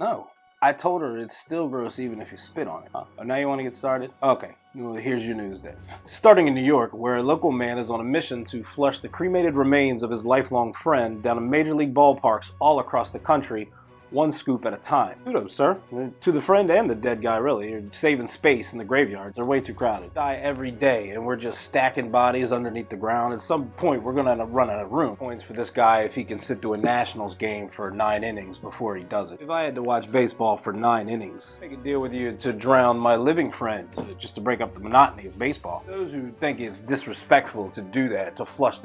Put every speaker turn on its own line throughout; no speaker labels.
No. I told her it's still gross even if you spit on it. Huh? Oh, now you want to get started? Okay, well, here's your news then. Starting in New York, where a local man is on a mission to flush the cremated remains of his lifelong friend down a major league ballparks all across the country, one scoop at a time. Kudos, sir. To the friend and the dead guy, really. You're saving space in the graveyards. They're way too crowded. Die every day, and we're just stacking bodies underneath the ground. At some point, we're gonna run out of room. Points for this guy if he can sit through a Nationals game for 9 innings before he does it. If I had to watch baseball for 9 innings, make a deal with you to drown my living friend, just to break up the monotony of baseball. Those who think it's disrespectful to do that, to flush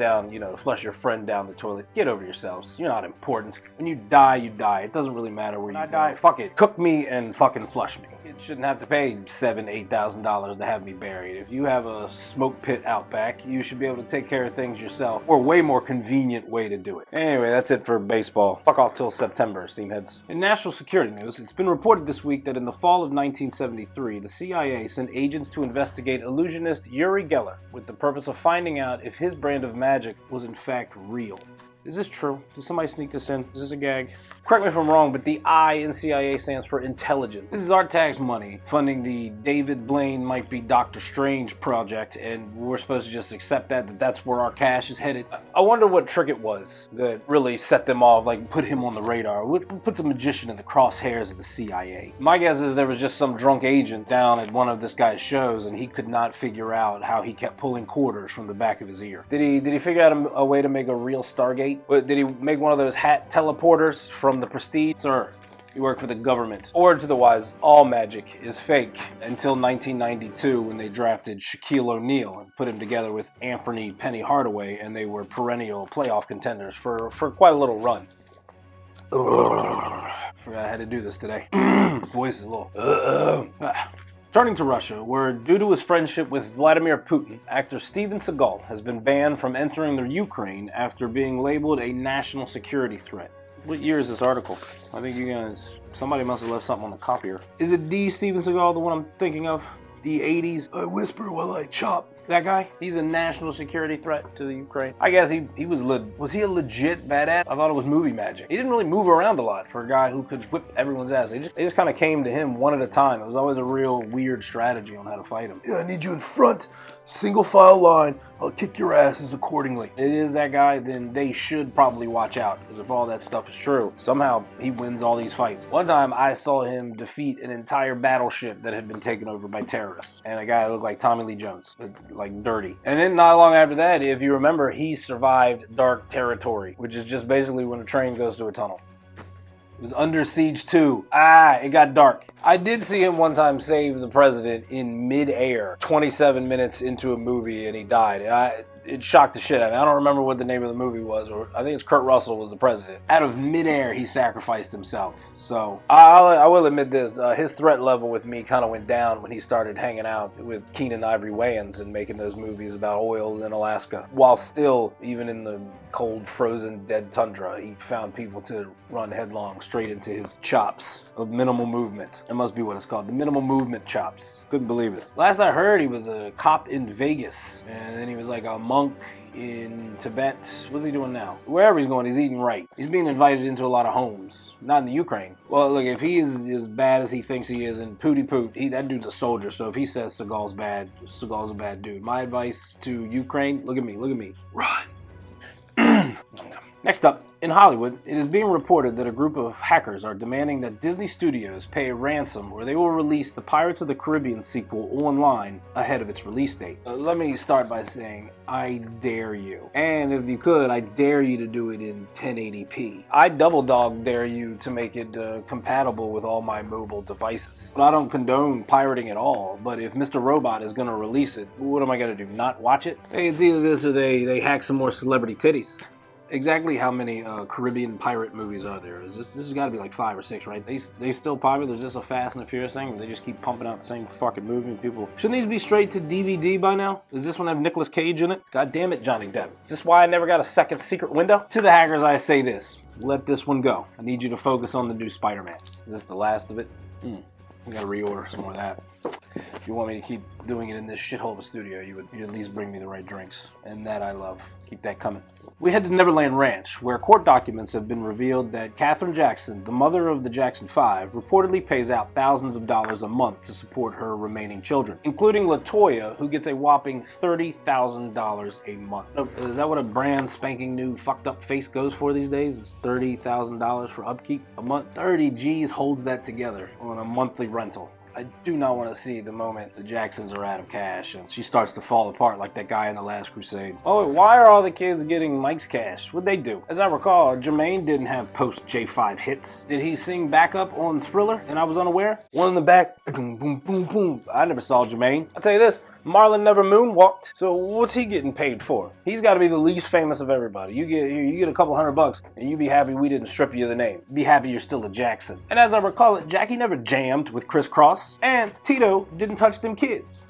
your friend down the toilet, get over yourselves. You're not important. When you die, you die. It doesn't really matter where you die. Fuck it. Cook me and fucking flush me. It shouldn't have to pay $7,000-$8,000 to have me buried. If you have a smoke pit out back, you should be able to take care of things yourself. Or a way more convenient way to do it. Anyway, that's it for baseball. Fuck off till September, seamheads. In national security news, it's been reported this week that in the fall of 1973, the CIA sent agents to investigate illusionist Uri Geller with the purpose of finding out if his brand of magic was in fact real. Is this true? Did somebody sneak this in? Is this a gag? Correct me if I'm wrong, but the I in CIA stands for intelligence. This is our tax money funding the David Blaine might be Doctor Strange project, and we're supposed to just accept that's where our cash is headed. I wonder what trick it was that really set them off, like put him on the radar. What puts a magician in the crosshairs of the CIA? My guess is there was just some drunk agent down at one of this guy's shows, and he could not figure out how he kept pulling quarters from the back of his ear. Did he figure out a way to make a real Stargate? Did he make one of those hat teleporters from the Prestige? Sir, you work for the government. Or to the wise, all magic is fake until 1992 when they drafted Shaquille O'Neal and put him together with Anthony Penny Hardaway, and they were perennial playoff contenders for quite a little run. Forgot I had to do this today. Voice is a little... Turning to Russia, where due to his friendship with Vladimir Putin, actor Steven Seagal has been banned from entering the Ukraine after being labeled a national security threat. What year is this article? I think somebody must have left something on the copier. Is it the Steven Seagal, the one I'm thinking of? The 80s? I whisper while I chop. That guy? He's a national security threat to the Ukraine. I guess he was he a legit badass? I thought it was movie magic. He didn't really move around a lot for a guy who could whip everyone's ass. They just kind of came to him one at a time. It was always a real weird strategy on how to fight him. Yeah, I need you in front, single file line. I'll kick your asses accordingly. It is that guy, then they should probably watch out, because if all that stuff is true, somehow he wins all these fights. One time I saw him defeat an entire battleship that had been taken over by terrorists, and a guy looked like Tommy Lee Jones. Like dirty. And then not long after that, if you remember, he survived Dark Territory, which is just basically when a train goes through a tunnel. It was Under Siege 2. It got dark. I did see him one time save the president in mid-air, 27 minutes into a movie, and he died. It shocked the shit out of me. I don't remember what the name of the movie was, or I think it's Kurt Russell was the president. Out of midair, he sacrificed himself. So I will admit this: his threat level with me kind of went down when he started hanging out with Keenen Ivory Wayans and making those movies about oil in Alaska. While still, even in the cold, frozen, dead tundra, he found people to run headlong straight into his chops of minimal movement. It must be what it's called, the minimal movement chops. Couldn't believe it. Last I heard, he was a cop in Vegas, and then he was like a monk in Tibet. What's he doing now? Wherever he's going, he's eating right. He's being invited into a lot of homes. Not in the Ukraine. Well, look, if he is as bad as he thinks he is, and Pooty Poot, that dude's a soldier, so if he says Seagal's bad, Seagal's a bad dude. My advice to Ukraine, look at me. Run. Next up, in Hollywood, it is being reported that a group of hackers are demanding that Disney Studios pay a ransom or they will release the Pirates of the Caribbean sequel online ahead of its release date. Let me start by saying, I dare you. And if you could, I dare you to do it in 1080p. I double dog dare you to make it compatible with all my mobile devices. I don't condone pirating at all, but if Mr. Robot is going to release it, what am I going to do, not watch it? Hey, it's either this or they hack some more celebrity titties. Exactly how many Caribbean pirate movies are there? This has got to be like 5 or 6, right? They still popular? Is this a Fast and the Furious thing? They just keep pumping out the same fucking movie and people... Shouldn't these be straight to DVD by now? Does this one have Nicolas Cage in it? God damn it, Johnny Depp. Is this why I never got a second secret window? To the hackers I say this. Let this one go. I need you to focus on the new Spider-Man. Is this the last of it? I gotta reorder some more of that. If you want me to keep doing it in this shithole of a studio, you at least bring me the right drinks. And that I love. Keep that coming. We head to Neverland Ranch, where court documents have been revealed that Katherine Jackson, the mother of the Jackson 5, reportedly pays out thousands of dollars a month to support her remaining children, including LaToya, who gets a whopping $30,000 a month. Is that what a brand spanking new fucked up face goes for these days? It's $30,000 for upkeep a month? 30 G's holds that together on a monthly rental. I do not want to see the moment the Jacksons are out of cash and she starts to fall apart like that guy in The Last Crusade. Oh, wait, why are all the kids getting Mike's cash? What'd they do? As I recall, Jermaine didn't have post J5 hits. Did he sing backup on Thriller and I was unaware? One in the back, boom, boom, boom, boom. I never saw Jermaine. I'll tell you this. Marlon never moonwalked, so what's he getting paid for? He's got to be the least famous of everybody. You get a couple $100 and you be happy we didn't strip you of the name. Be happy you're still a Jackson. And as I recall it, Jackie never jammed with Chris Cross, and Tito didn't touch them kids.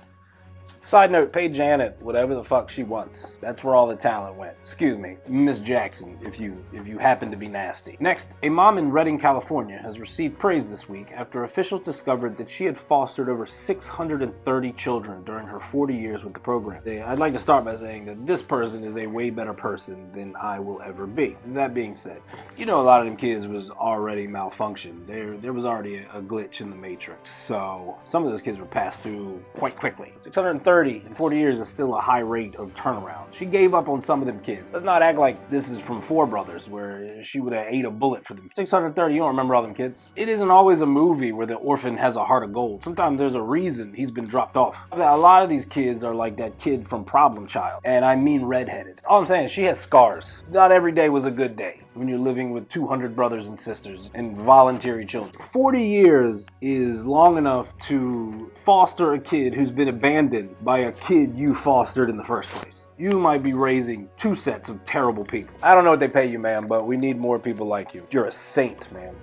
Side note, pay Janet whatever the fuck she wants. That's where all the talent went. Excuse me, Miss Jackson, if you happen to be nasty. Next, a mom in Redding, California has received praise this week after officials discovered that she had fostered over 630 children during her 40 years with the program. I'd like to start by saying that this person is a way better person than I will ever be. That being said, you know a lot of them kids was already malfunctioned. There was already a glitch in the matrix, so some of those kids were passed through quite quickly. 630 in 40 years is still a high rate of turnaround. She gave up on some of them kids. Let's not act like this is from Four Brothers, where she would have ate a bullet for them. 630, you don't remember all them kids. It isn't always a movie where the orphan has a heart of gold. Sometimes there's a reason he's been dropped off. A lot of these kids are like that kid from Problem Child, and I mean redheaded. All I'm saying is she has scars. Not every day was a good day when you're living with 200 brothers and sisters and voluntary children. 40 years is long enough to foster a kid who's been abandoned by a kid you fostered in the first place. You might be raising 2 sets of terrible people. I don't know what they pay you, ma'am, but we need more people like you. You're a saint, ma'am.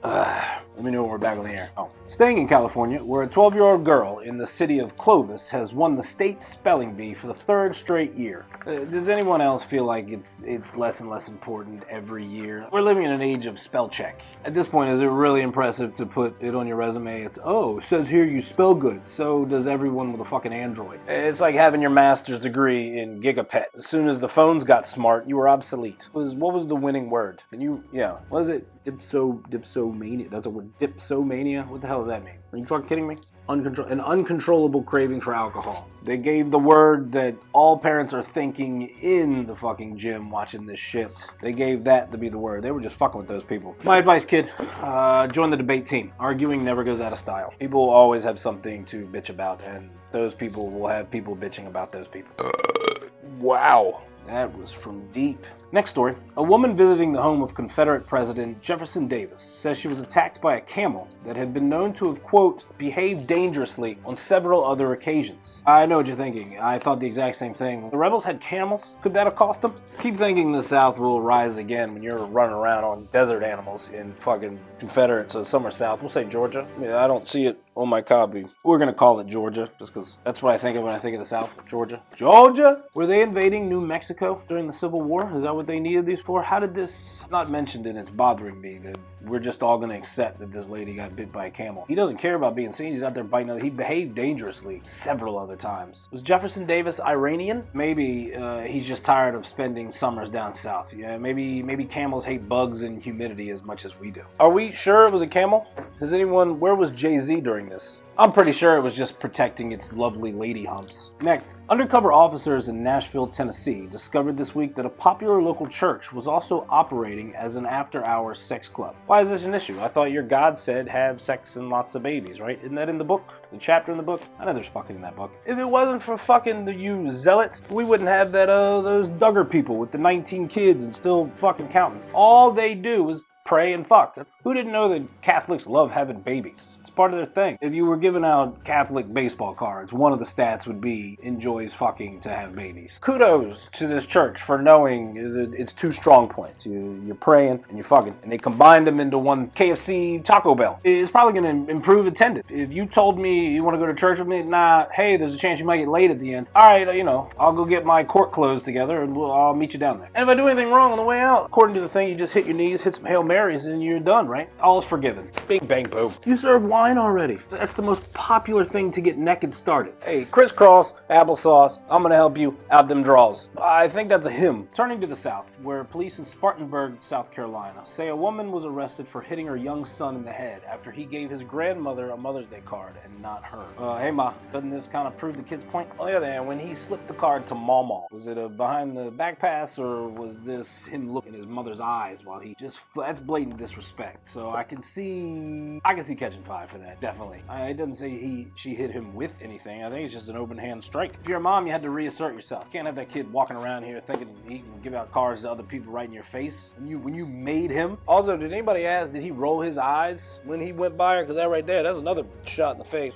Let me know when we're back on the air. Staying in California, where a 12-year-old girl in the city of Clovis has won the state spelling bee for the 3rd straight year. Does anyone else feel like it's less and less important every year? We're living in an age of spell check. At this point, is it really impressive to put it on your resume? It's, it says here you spell good. So does everyone with a fucking Android. It's like having your master's degree in Gigapet. As soon as the phones got smart, you were obsolete. What was the winning word? What was it? Dipsomania. That's a word. Dipsomania? What the hell does that mean? Are you fucking kidding me? An uncontrollable craving for alcohol. They gave the word that all parents are thinking in the fucking gym watching this shit. They gave that to be the word. They were just fucking with those people. My advice, kid, join the debate team. Arguing never goes out of style. People will always have something to bitch about, and those people will have people bitching about those people. Wow. That was from deep. Next story. A woman visiting the home of Confederate President Jefferson Davis says she was attacked by a camel that had been known to have, quote, behaved dangerously on several other occasions. I know what you're thinking. I thought the exact same thing. The rebels had camels? Could that have cost them? Keep thinking the South will rise again when you're running around on desert animals in fucking Confederate, so somewhere south. We'll say Georgia. I don't see it on my copy. We're going to call it Georgia, just because that's what I think of when I think of the South. Georgia. Georgia? Were they invading New Mexico during the Civil War? Is that what they needed these for? How did this not mentioned, and it's bothering me that we're just all going to accept that this lady got bit by a camel. He doesn't care about being seen. He's out there biting other. He behaved dangerously several other times. Was Jefferson Davis Iranian? Maybe he's just tired of spending summers down south. Yeah, maybe camels hate bugs and humidity as much as we do. Are we sure it was a camel? Where was Jay-Z during this? I'm pretty sure it was just protecting its lovely lady humps. Next, undercover officers in Nashville, Tennessee discovered this week that a popular local church was also operating as an after-hours sex club. Why is this an issue? I thought your God said have sex and lots of babies, right? Isn't that in the book? The chapter in the book? I know there's fucking in that book. If it wasn't for fucking you zealots, we wouldn't have those Duggar people with the 19 kids and still fucking counting. All they do is pray, and fuck. Who didn't know that Catholics love having babies? It's part of their thing. If you were giving out Catholic baseball cards, one of the stats would be enjoys fucking to have babies. Kudos to this church for knowing its two strong points. You're praying and you're fucking. And they combined them into one KFC Taco Bell. It's probably going to improve attendance. If you told me you want to go to church with me, nah, hey, there's a chance you might get late at the end. All right, I'll go get my court clothes together and I'll meet you down there. And if I do anything wrong on the way out, according to the thing, you just hit your knees, hit some Hail Marys, and you're done, right? All is forgiven. Bing, bang, boom. You serve wine already. That's the most popular thing to get naked started. Hey, crisscross, applesauce, I'm gonna help you out them draws. I think that's a hymn. Turning to the south, where police in Spartanburg, South Carolina, say a woman was arrested for hitting her young son in the head after he gave his grandmother a Mother's Day card and not her. Hey ma, doesn't this kind of prove the kid's point? On the other hand, when he slipped the card to Mama, was it a behind the back pass or was this him looking in his mother's eyes while he just, that's blatant disrespect. So I can see catching fire for that, definitely. It doesn't say she hit him with anything. I think it's just an open hand strike. If you're a mom, you had to reassert yourself. You can't have that kid walking around here thinking he can give out cards to other people right in your face. When you made him. Also, did anybody ask, did he roll his eyes when he went by her? Because that right there, that's another shot in the face.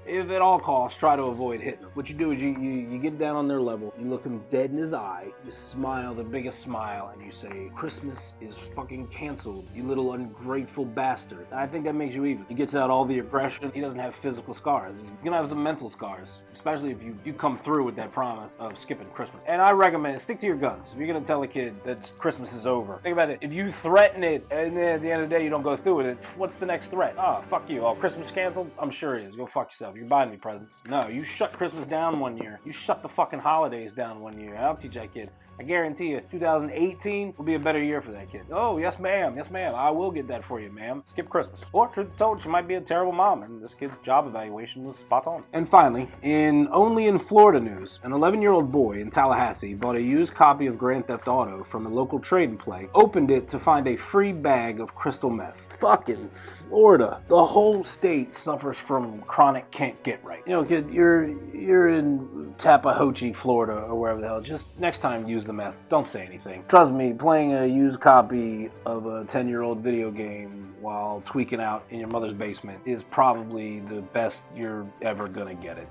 If at all costs, try to avoid hitting him. What you do is you get down on their level, you look him dead in his eye, you smile the biggest smile, and you say, Christmas is fucking canceled, you little ungrateful bastard. I think that makes you even. He gets out all the aggression. He doesn't have physical scars. He's gonna have some mental scars, especially if you come through with that promise of skipping Christmas. And I recommend, stick to your guns. If you're gonna tell a kid that Christmas is over, think about it. If you threaten it and then at the end of the day you don't go through with it, what's the next threat? Oh, fuck you. Oh, Christmas canceled? I'm sure it is. Go fuck yourself. You're buying me presents. No, you shut Christmas down one year. You shut the fucking holidays down one year. I'll teach that kid. I guarantee you, 2018 will be a better year for that kid. Oh, yes ma'am, yes ma'am, I will get that for you, ma'am. Skip Christmas. Or, truth be told, she might be a terrible mom, and this kid's job evaluation was spot on. And finally, only in Florida news, an 11-year-old boy in Tallahassee bought a used copy of Grand Theft Auto from a local trade and play, opened it to find a free bag of crystal meth. Fucking Florida. The whole state suffers from chronic can't get right. Kid, you're in Tallahatchie, Florida, or wherever the hell. Just next time use the meth. Don't say anything. Trust me, playing a used copy of a 10-year-old video game while tweaking out in your mother's basement is probably the best you're ever gonna get it.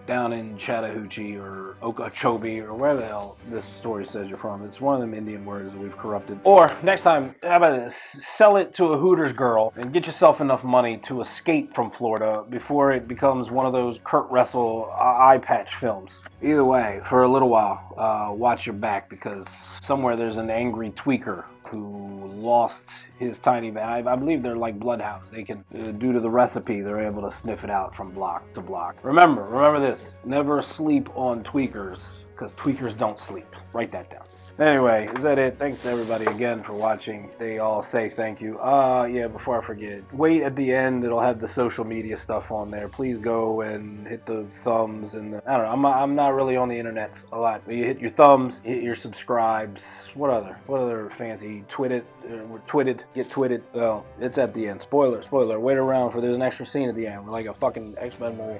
Down in Chattahoochee or Okeechobee or wherever the hell this story says you're from. It's one of them Indian words that we've corrupted. Or next time, how about this? Sell it to a Hooters girl and get yourself enough money to escape from Florida before it becomes one of those Kurt Russell eye patch films. Either way, for a little while, watch your back because somewhere there's an angry tweaker who lost his tiny bag. I believe they're like bloodhounds. They can, due to the recipe, they're able to sniff it out from block to block. Remember this. Never sleep on tweakers because tweakers don't sleep. Write that down. Anyway, is that it? Thanks everybody again for watching. They all say thank you. Yeah, before I forget, wait at the end. It'll have the social media stuff on there. Please go and hit the thumbs and I don't know. I'm not really on the internets a lot. But you hit your thumbs, hit your subscribes. What other fancy get twitted. Well, it's at the end. Spoiler. Wait around for there's an extra scene at the end. We're like a fucking X-Men movie.